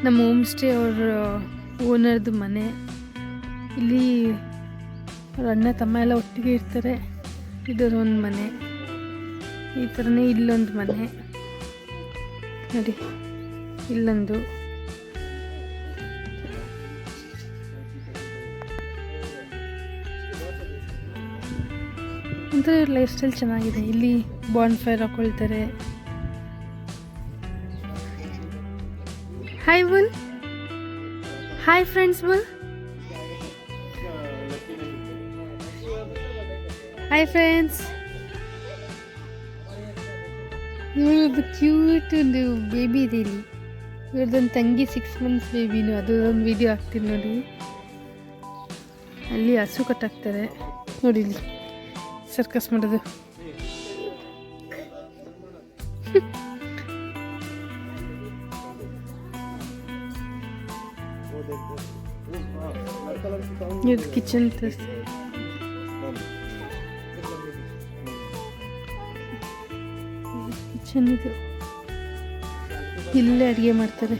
ನಮ್ಮ home stay ಅವ್ರ ಓನರ್ದು ಮನೆ. ಇಲ್ಲಿ ಅವ್ರ ಅಣ್ಣ ತಮ್ಮ ಎಲ್ಲ ಒಟ್ಟಿಗೆ ಇರ್ತಾರೆ. ಇದರ ಒಂದು ಮನೆ, ಈ ಥರನೇ ಇಲ್ಲೊಂದು ಮನೆ ನೋಡಿ, ಇಲ್ಲೊಂದು. ಒಂಥರ ಲೈಫ್ ಸ್ಟೈಲ್ ಚೆನ್ನಾಗಿದೆ. ಇಲ್ಲಿ ಬಾನ್ ಫೈರ್ ಹಾಕೊಳ್ತಾರೆ. Hi bull, hi friends bull, hi friends. ಇವ್ರದ್ದು ಕ್ಯೂಟ್ ಒಂದು ಬೇಬಿ ಇದೆ ಇಲ್ಲಿ. ಇವ್ರದ್ದೊಂದು ತಂಗಿ 6 months ಬೇಬಿನು. ಅದೊಂದು ವಿಡಿಯೋ ಹಾಕ್ತೀನಿ ನೋಡಿ. ಅಲ್ಲಿ ಹಸು ಕಟ್ಟಾಕ್ತಾರೆ ನೋಡಿ, ಇಲ್ಲಿ ಸರ್ಕಸ್ ಮಾಡೋದು. ಇದು ಕಿಚನ್ ಕಿಚನ್ ಇದು. ಇಲ್ಲೇ ಅಡುಗೆ ಮಾಡ್ತಾರೆ.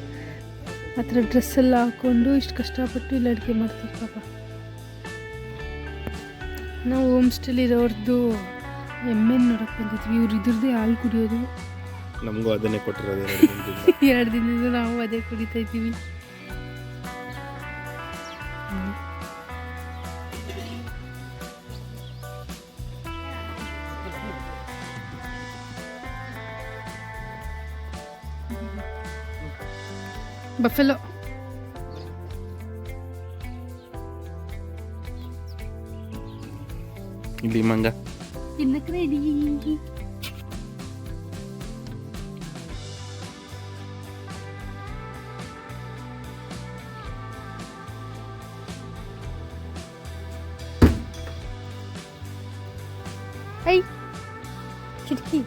ಆ ಥರ ಡ್ರೆಸ್ಸೆಲ್ಲ ಹಾಕ್ಕೊಂಡು ಇಷ್ಟು ಕಷ್ಟಪಟ್ಟು ಇಲ್ಲಿ ಅಡುಗೆ ಮಾಡ್ತಾರೆ ಪಾಪ. ನಾವು ಹೋಮ್ ಸ್ಟೇಲಿರೋರ್ದು ಎಮ್ಮೆ ನೋಡೋಕೆ ಬಂದಿದ್ವಿ. ಇವ್ರು ಇದ್ರದ್ದೇ ಹಾಲು ಕುಡಿಯೋದು. ನಮಗೂ ಅದನ್ನೇ ಕೊಟ್ಟಿರೋದು 2 ದಿನದಿಂದ ನಾವು ಅದೇ ಕುಡಿತಾ ಇದ್ದೀವಿ. ಬಫೆಲೋ ಇಲ್ಲಿ ಮಂಗ ತಿನ್ನಕ್ಕೆ ರೆಡಿ. ಐ ಕಿಟಕಿ